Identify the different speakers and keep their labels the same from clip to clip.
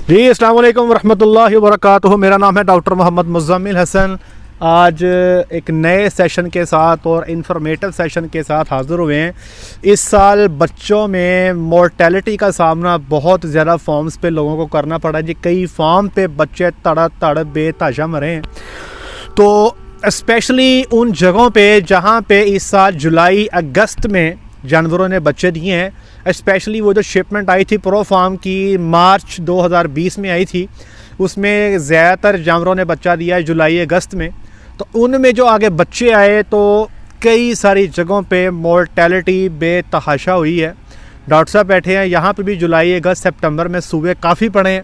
Speaker 1: जी अस्सलाम वालेकुम रहमतुल्लाहि व बरकातुहू। मेरा नाम है डॉक्टर मोहम्मद मुज़म्मिल हसन। आज एक नए सेशन के साथ और इन्फॉर्मेटिव सेशन के साथ हाज़िर हुए हैं। इस साल बच्चों में मोर्टेलिटी का सामना बहुत ज़्यादा फॉर्म्स पे लोगों को करना पड़ा जी। कई फॉर्म पे बच्चे तड़ बेतहाशा मरे हैं। तो स्पेशली उन जगहों पे जहाँ पे इस साल जुलाई अगस्त में जानवरों ने बच्चे दिए हैं। स्पेशली वो जो शिपमेंट आई थी प्रो फार्म की मार्च 2020 में आई थी, उसमें ज़्यादातर जानवरों ने बच्चा दिया है जुलाई अगस्त में। तो उनमें जो आगे बच्चे आए तो कई सारी जगहों पे मोर्टेलिटी बेतहाशा हुई है। डॉक्टर साहब बैठे हैं, यहाँ पे भी जुलाई अगस्त सितंबर में सूबे काफ़ी पड़े हैं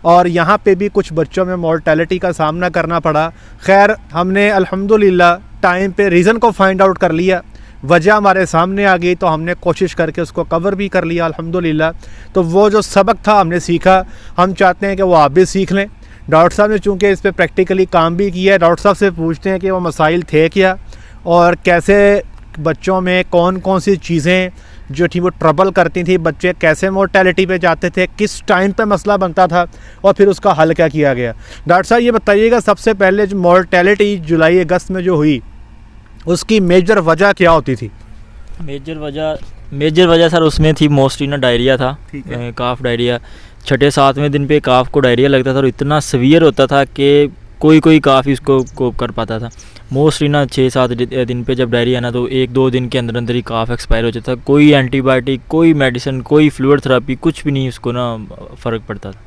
Speaker 1: और यहाँ पे भी कुछ बच्चों में मोर्टेलिटी का सामना करना पड़ा। खैर हमने अल्हम्दुलिल्लाह टाइम पे रीज़न को फाइंड आउट कर लिया, वजह हमारे सामने आ गई तो हमने कोशिश करके उसको कवर भी कर लिया अल्हम्दुलिल्लाह। तो वो जो सबक था हमने सीखा, हम चाहते हैं कि वो आप भी सीख लें। डॉक्टर साहब ने चूँकि इस पर प्रैक्टिकली काम भी किया है, डॉक्टर साहब से पूछते हैं कि वो मसाइल थे क्या और कैसे बच्चों में कौन कौन सी चीज़ें जो थी वो ट्रबल करती थी, बच्चे कैसे मोर्टेलिटी पे जाते थे, किस टाइम पे मसला बनता था और फिर उसका हल क्या किया गया। डॉक्टर साहब ये बताइएगा, सबसे पहले जो मोर्टेलिटी जुलाई अगस्त में जो हुई उसकी मेजर वजह क्या होती थी?
Speaker 2: मेजर वजह सर उसमें थी मोस्टली ना डायरिया था, काफ डायरिया। छठे सातवें दिन पे काफ को डायरिया लगता था और इतना सीवियर होता था कि कोई काफ ही उसको कोप कर पाता था। मोस्टली ना 6-7 दिन पे जब डायरिया ना तो 1-2 दिन के अंदर अंदर ही काफ एक्सपायर हो जाता था। कोई एंटीबायोटिक, कोई मेडिसिन, कोई फ्लूइड थेरेपी, कुछ भी नहीं उसको ना फ़र्क पड़ता था।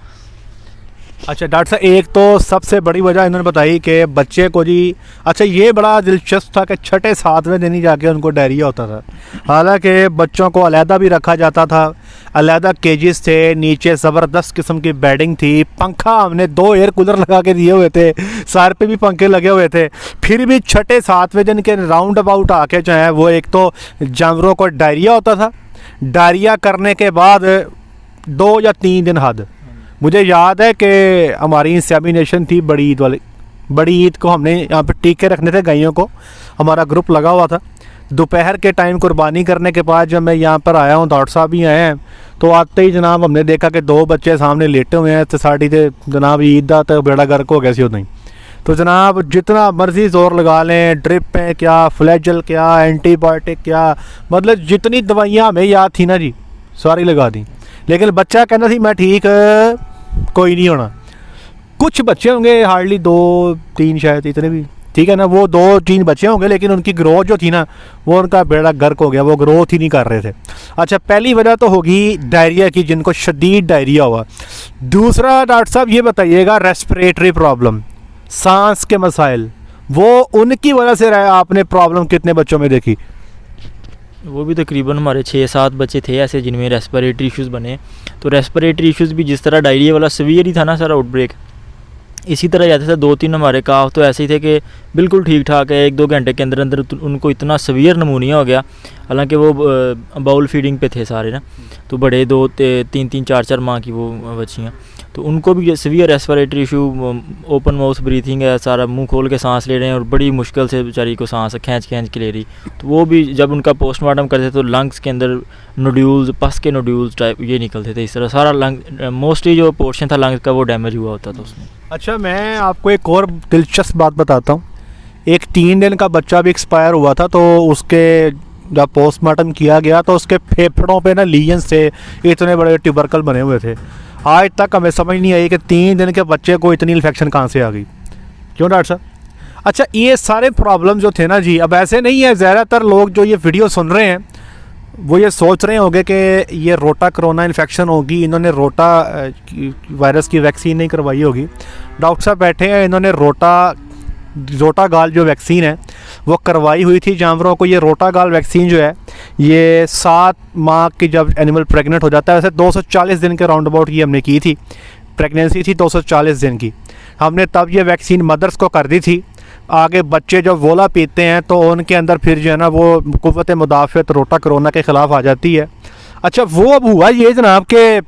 Speaker 1: अच्छा डॉक्टर साहब, एक तो सबसे बड़ी वजह इन्होंने बताई कि बच्चे को जी, अच्छा ये बड़ा दिलचस्प था कि छठे सातवें दिन ही जाके उनको डायरिया होता था। हालांकि बच्चों को अलहदा भी रखा जाता था, अलहदा केजेस थे, नीचे ज़बरदस्त किस्म की बेडिंग थी, पंखा हमने 2 एयर कूलर लगा के दिए हुए थे, सर पे भी पंखे लगे हुए थे। फिर भी छठे सातवें दिन के राउंड अबाउट आके जो है वो एक तो जानवरों को डायरिया होता था। डायरिया करने के बाद 2 या 3 दिन हद, मुझे याद है कि हमारी इंसेमिनेशन थी बड़ी ईद वाली। बड़ी ईद को हमने यहाँ पे टीके रखने थे गायों को, हमारा ग्रुप लगा हुआ था। दोपहर के टाइम कुर्बानी करने के बाद जब मैं यहाँ पर आया हूँ, डॉक्टर साहब भी आए हैं, तो आते ही जनाब हमने देखा कि 2 बच्चे सामने लेटे हुए हैं। तो साड़ी थे जनाब ईद दा तो बेड़ा गर्क हो गया सी उदों ही। तो जनाब जितना मर्जी जोर लगा लें, ड्रिप है क्या, फ्लैजल क्या, एंटीबायोटिक क्या, मतलब जितनी दवाइयाँ हमें याद थी ना जी सारी लगा दी, लेकिन बच्चा कहना थी मैं ठीक, कोई नहीं होना। कुछ बच्चे होंगे हार्डली 2-3 शायद, इतने भी ठीक है ना, वो 2-3 बच्चे होंगे, लेकिन उनकी ग्रोथ जो थी ना वो उनका बेड़ा गर्क हो गया, वो ग्रोथ ही नहीं कर रहे थे। अच्छा पहली वजह तो होगी डायरिया की, जिनको शदीद डायरिया हुआ। दूसरा डॉक्टर साहब ये बताइएगा, रेस्पिरेटरी प्रॉब्लम, सांस के मसाइल, वो उनकी वजह से आपने प्रॉब्लम कितने बच्चों में देखी?
Speaker 2: वो भी तकरीबन हमारे 6-7 बच्चे थे ऐसे जिनमें रेस्पिरेटरी इश्यूज़ बने। तो रेस्पिरेटरी इश्यूज़ भी जिस तरह डायरिया वाला सीवियर ही था ना सर आउटब्रेक, इसी तरह जाते थे। 2-3 हमारे काफ तो ऐसे ही थे कि बिल्कुल ठीक ठाक है, 1-2 घंटे के अंदर अंदर उनको इतना सीवियर नमूनिया हो गया। हालांकि वो बाउल फीडिंग पे थे सारे ना, तो बड़े 2-3 4-4 माह की वो बच्चियाँ, तो उनको भी severe respiratory issue, open mouth breathing है, सारा मुंह खोल के सांस ले रहे हैं और बड़ी मुश्किल से बेचारी को सांस खींच के ले रही। तो वो भी जब उनका पोस्टमार्टम करते तो लंग्स के अंदर नोड्यूल्स, पस के नोड्यूल्स टाइप ये निकलते थे। इस तरह सारा लंग मोस्टली जो पोर्शन था लंग्स का वो डैमेज हुआ होता था उसमें।
Speaker 1: अच्छा मैं आपको एक और दिलचस्प बात बताता हूँ। एक 3 दिन का बच्चा भी एक्सपायर हुआ था, तो उसके जब पोस्टमार्टम किया गया तो उसके फेफड़ों पे ना लीजन्स थे, इतने बड़े ट्यूबरकल बने हुए थे। आज तक हमें समझ नहीं आई कि 3 दिन के बच्चे को इतनी इन्फेक्शन कहाँ से आ गई। क्यों डॉक्टर साहब? अच्छा ये सारे प्रॉब्लम जो थे ना जी, अब ऐसे नहीं है, ज़्यादातर लोग जो ये वीडियो सुन रहे हैं वो ये सोच रहे होंगे कि ये रोटा कोरोना इन्फेक्शन होगी, इन्होंने रोटा वायरस की वैक्सीन नहीं करवाई होगी। डॉक्टर साहब बैठे हैं, इन्होंने रोटा गाल जो वैक्सीन है वो करवाई हुई थी जानवरों को। ये रोटा गाल वैक्सीन जो है ये 7 माह की जब एनिमल प्रेग्नेंट हो जाता है, वैसे 240 दिन के राउंड अबाउट ये हमने की थी, प्रेगनेंसी थी 240 दिन की, हमने तब ये वैक्सीन मदर्स को कर दी थी। आगे बच्चे जब वोला पीते हैं तो उनके अंदर फिर जो है ना वो कुव्वत मुदाफ़त रोटा कोरोना के ख़िलाफ़ आ जाती है। अच्छा वो अब हुआ ये जनाब कि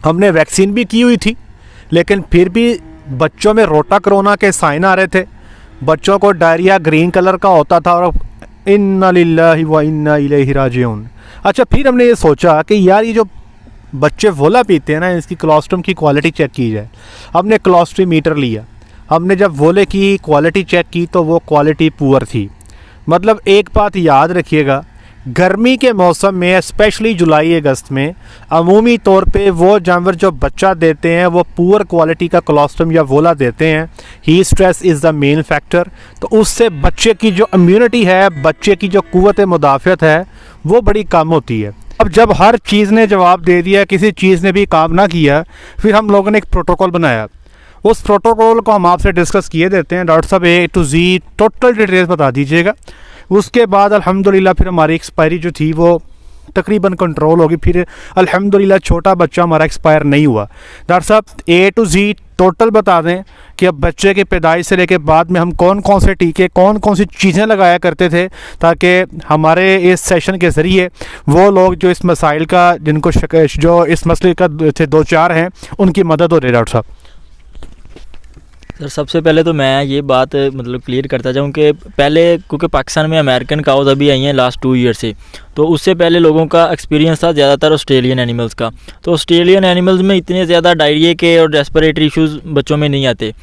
Speaker 1: हमने वैक्सीन भी की हुई थी, लेकिन फिर भी बच्चों में रोटा कोरोना के साइन आ रहे थे, बच्चों को डायरिया ग्रीन कलर का होता था और इन्ना लिल्लाहि व इन्ना इलैहि राजिऊन। अच्छा फिर हमने ये सोचा कि यार ये जो बच्चे वोला पीते हैं ना, इसकी कोलोस्ट्रम की क्वालिटी चेक की जाए। हमने कोलोस्ट्रीमीटर लिया, हमने जब वोले की क्वालिटी चेक की तो वो क्वालिटी पुअर थी। मतलब एक बात याद रखिएगा, गर्मी के मौसम में स्पेशली जुलाई अगस्त में अमूमी तौर पे वो जानवर जो बच्चा देते हैं वो पुअर क्वालिटी का कोलोस्ट्रम या वोला देते हैं। Heat stress is the main factor. तो उससे बच्चे की जो इम्यूनिटी है, बच्चे की जो क़ुव्वत मुदाफ़त है वो बड़ी कम होती है। अब जब हर चीज़ ने जवाब दे दिया, किसी चीज़ ने भी काम ना किया, फिर हम लोगों ने एक प्रोटोकॉल बनाया। उस प्रोटोकॉल को हम आपसे डिस्कस किए देते हैं। डॉक्टर साहब A to Z total details बता दीजिएगा। उसके बाद अल्हम्दुलिल्लाह फिर हमारी एक्सपायरी जो थी वो तकरीबन कंट्रोल होगी। फिर अल्हम्दुलिल्लाह छोटा बच्चा हमारा एक्सपायर नहीं हुआ। डॉक्टर साहब A to Z टोटल बता दें कि अब बच्चे की पैदाइश से लेके बाद में हम कौन कौन से टीके, कौन कौन सी चीज़ें लगाया करते थे, ताकि हमारे इस सेशन के ज़रिए वो लोग जो इस मसाइल का, जिनको जो इस मसले का थे दो चार हैं, उनकी मदद हो रही है। डॉक्टर साहब
Speaker 2: सर सबसे पहले तो मैं ये बात मतलब क्लियर करता जाऊँ कि पहले क्योंकि पाकिस्तान में अमेरिकन काउज अभी आई हैं लास्ट 2 ईयर से, तो उससे पहले लोगों का एक्सपीरियंस था ज़्यादातर ऑस्ट्रेलियन एनिमल्स का। तो ऑस्ट्रेलियन एनिमल्स में इतने ज़्यादा डायरिया के और रेस्पिरेटरी इश्यूज़ बच्चों में नहीं आते।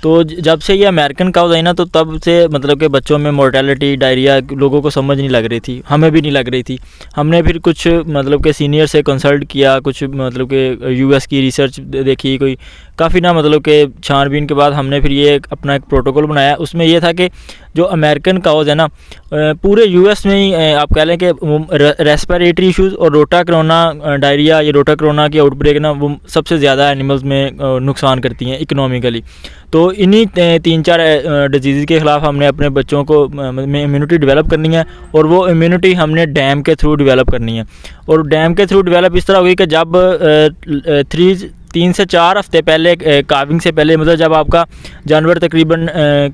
Speaker 2: तो जब से ये अमेरिकन काउज आई ना, तो तब से मतलब कि बच्चों में मोर्टेलिटी, डायरिया लोगों को समझ नहीं लग रही थी, हमें भी नहीं लग रही थी। हमने फिर कुछ मतलब कि सीनियर से कंसल्ट किया, कुछ मतलब कि US की रिसर्च देखी, कोई काफ़ी ना मतलब कि छानबीन के बाद हमने फिर ये अपना एक प्रोटोकॉल बनाया। उसमें ये था कि जो अमेरिकन काउज है ना, पूरे US में ही आप कह लें कि रेस्पिरेटरी इश्यूज़ और रोटा कोरोना डायरिया, ये रोटा कोरोना की आउटब्रेक ना वो सबसे ज़्यादा एनिमल्स में नुकसान करती हैं इकोनॉमिकली। तो इन्हीं 3-4 डिजीज़ के ख़िलाफ़ हमने अपने बच्चों को में इम्यूनिटी डेवलप करनी है, और वो इम्यूनिटी हमने डैम के थ्रू डेवलप करनी है। और डैम के थ्रू डेवलप इस तरह होगी कि जब 3 से 4 हफ्ते पहले, काविंग से पहले, मतलब जब आपका जानवर तकरीबन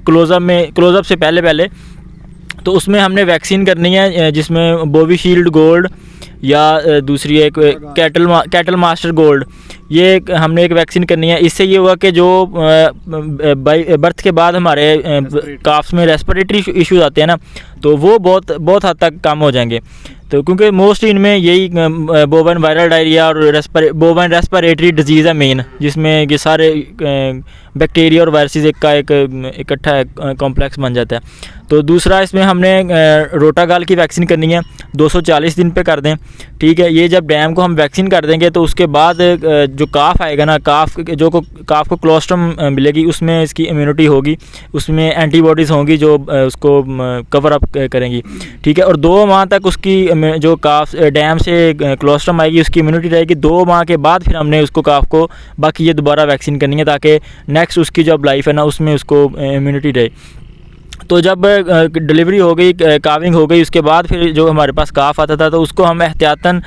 Speaker 2: क्लोज़अप से पहले तो उसमें हमने वैक्सीन करनी है, जिसमें बोविशील्ड गोल्ड या दूसरी एक कैटल मास्टर गोल्ड, ये हमने एक वैक्सीन करनी है। इससे ये हुआ कि जो बर्थ के बाद हमारे काफ्स में रेस्पिरेटरी इश्यूज आते हैं ना, तो वो बहुत हद तक कम हो जाएंगे। तो क्योंकि मोस्टली इनमें यही बोवाइन वायरल डायरिया और बोवाइन रेस्पिरेटरी डिजीज़ है मेन, जिसमें ये सारे बैक्टीरिया और वायरसेस का एक इकट्ठा कॉम्प्लेक्स बन जाता है। तो दूसरा इसमें हमने रोटागाल की वैक्सीन करनी है, 240 दिन पे कर दें, ठीक है। ये जब डैम को हम वैक्सीन कर देंगे तो उसके बाद जो काफ आएगा ना, काफ को कोलोस्ट्रम मिलेगी, उसमें इसकी इम्यूनिटी होगी, उसमें एंटीबॉडीज़ होंगी जो उसको कवर अप करेंगी, ठीक है। और 2 माह तक उसकी जो काफ डैम से कोलोस्ट्रम आएगी उसकी इम्यूनिटी रहेगी। 2 माह के बाद फिर हमने उसको काफ को बाकी ये दोबारा वैक्सीन करनी है, ताकि नेक्स्ट उसकी जो लाइफ है ना उसमें उसको इम्यूनिटी रहे। तो जब डिलीवरी हो गई, काविंग हो गई, उसके बाद फिर जो हमारे पास काफ आता था तो उसको हम एहतियातन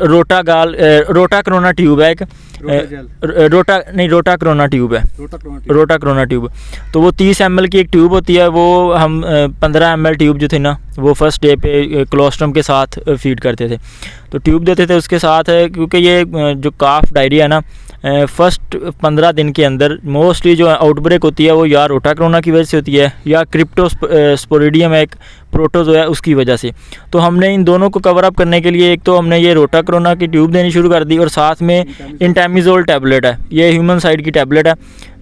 Speaker 2: रोटा कोरोना ट्यूब है, एक रोटा कोरोना ट्यूब है, रोटा कोरोना ट्यूब। तो वो 30 ml की एक ट्यूब होती है, वो हम 15 ml ट्यूब जो थे ना वो फर्स्ट डे पे कोलोस्ट्रम के साथ फीड करते थे। तो ट्यूब देते थे उसके साथ, क्योंकि ये जो काफ डायरिया है ना, फर्स्ट 15 दिन के अंदर मोस्टली जो आउटब्रेक होती है वो या रोटा कोरोना की वजह से होती है या क्रिप्टोस्पोरिडियम एक प्रोटोजोआ है उसकी वजह से। तो हमने इन दोनों को कवर अप करने के लिए एक तो हमने ये रोटा कोरोना की ट्यूब देनी शुरू कर दी, और साथ में इंटेमिजोल टैबलेट है, ये ह्यूमन साइड की टैबलेट है,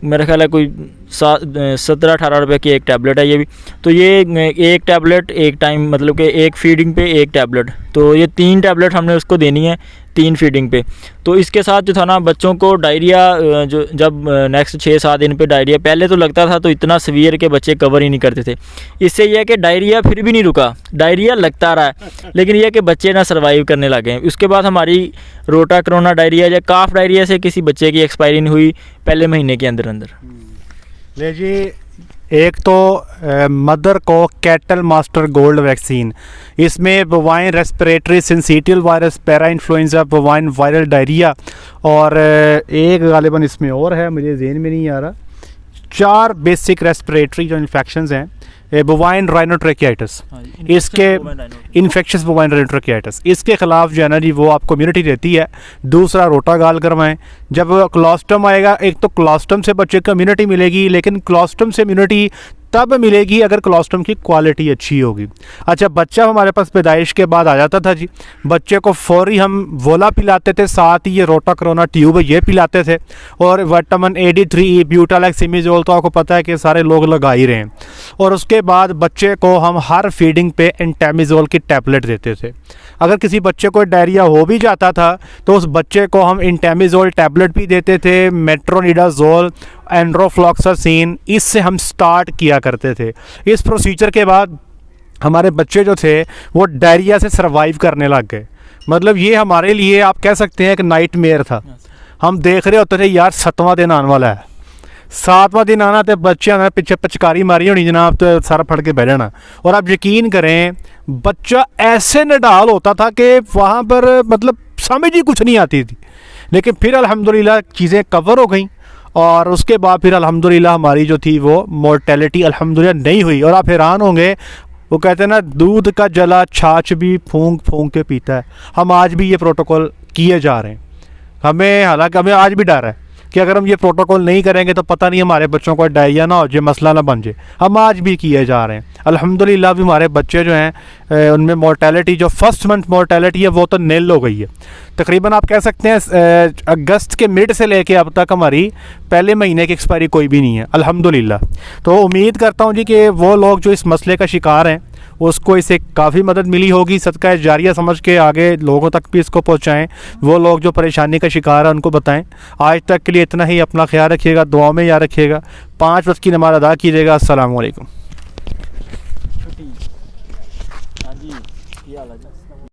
Speaker 2: मेरा ख्याल है कोई 17-18 रुपये की एक टैबलेट है ये भी। तो ये एक टैबलेट एक टाइम, मतलब कि एक फीडिंग पे एक टैबलेट, तो ये 3 टैबलेट हमने उसको देनी है 3 फीडिंग पे। तो इसके साथ जो था ना बच्चों को डायरिया, जो जब नेक्स्ट 6-7 दिन पे डायरिया पहले तो लगता था तो इतना सीवियर के बच्चे कवर ही नहीं करते थे। इससे यह है कि डायरिया फिर भी नहीं रुका, डायरिया लगता रहा है, लेकिन यह कि बच्चे ना सर्वाइव करने लगे हैं। उसके बाद हमारी रोटा कोरोना डायरिया या काफ डायरिया से किसी बच्चे की एक्सपायरी नहीं हुई पहले महीने के अंदर।
Speaker 1: ले जी, एक तो मदर को कैटल मास्टर गोल्ड वैक्सीन, इसमें bovine respiratory syncytial virus, para influenza, bovine viral diarrhoea, और एक गालिबन इसमें और है, मुझे ज़हन में नहीं आ रहा, 4 बेसिक रेस्पिरेटरी जो इन्फेक्शंस हैं, बोवाइन राइनोट्रेकियाइटिस, इसके इन्फेक्शस बोवाइन राइनोट्रेकियाइटिस, इसके ख़िलाफ़ जो है ना जी वो आपको इम्यूनिटी रहती है। दूसरा रोटागाल करवाएं। जब कोलोस्ट्रम आएगा, एक तो कोलोस्ट्रम से बच्चे को इम्यूनिटी मिलेगी, लेकिन कोलोस्ट्रम से इम्यूनिटी तब मिलेगी अगर कोलोस्ट्रम की क्वालिटी अच्छी होगी। अच्छा, बच्चा हमारे पास पैदाइश के बाद आ जाता था जी, बच्चे को फौरी हम वोला पिलाते थे, साथ ही ये रोटा करोना ट्यूब ये पिलाते थे, और विटामिन AD3, ब्यूटालैक्स, इमिजोल तो आपको पता है कि सारे लोग लगा ही रहे हैं। और उसके बाद बच्चे को हम हर फीडिंग पे एंटामिजोल की टैबलेट देते थे। अगर किसी बच्चे को डायरिया हो भी जाता था तो उस बच्चे को हम एंटामिजोल टैबलेट भी देते थे, मेट्रोनिडाजोल, एंड्रोफ्लॉक्सासिन, इससे हम स्टार्ट किया करते थे। इस प्रोसीजर के बाद हमारे बच्चे जो थे वो डायरिया से सर्वाइव करने लग गए। मतलब ये हमारे लिए आप कह सकते हैं एक नाइटमेयर था। हम देख रहे होते थे यार 7वां दिन आने वाला है, 7वां दिन आना तो बच्चे ने पीछे पिचकारी मारी होनी जनाब, तो सारा फट के बह जाना। और आप यकीन करें बच्चा ऐसे नडाल होता था कि वहाँ पर मतलब समझ ही कुछ नहीं आती थी। लेकिन फिर अल्हम्दुलिल्लाह चीज़ें कवर हो गई, और उसके बाद फिर अल्हम्दुलिल्लाह हमारी जो थी वो मोर्टेलिटी अल्हम्दुलिल्लाह नहीं हुई। और आप हैरान होंगे, वो कहते हैं ना दूध का जला छाछ भी फूंक फूंक के पीता है। हम आज भी ये प्रोटोकॉल किए जा रहे हैं। हालांकि हमें आज भी डर है कि अगर हम ये प्रोटोकॉल नहीं करेंगे तो पता नहीं हमारे बच्चों को डायरिया ना हो जाए, मसला ना बन जाए। हम आज भी किए जा रहे हैं अल्हम्दुलिल्लाह। भी हमारे बच्चे जो हैं उनमें मोर्टेलिटी, जो फर्स्ट मंथ मोर्टेलिटी है वो तो नील हो गई है। तकरीबन आप कह सकते हैं अगस्त के मिड से लेके अब तक हमारी पहले महीने की एक्सपायरी कोई भी नहीं है अल्हम्दुलिल्लाह। तो उम्मीद करता हूँ जी कि वो लोग जो इस मसले का शिकार हैं उसको इससे काफ़ी मदद मिली होगी। सदका जारिया समझ के आगे लोगों तक भी इसको पहुँचाएँ। वो लोग जो परेशानी का शिकार है उनको बताएं। आज तक के लिए इतना ही। अपना ख्याल रखिएगा, दुआ में याद रखिएगा। 5 वक्त की नमाज़ अदा कीजिएगा। अस्सलामु अलैकुम।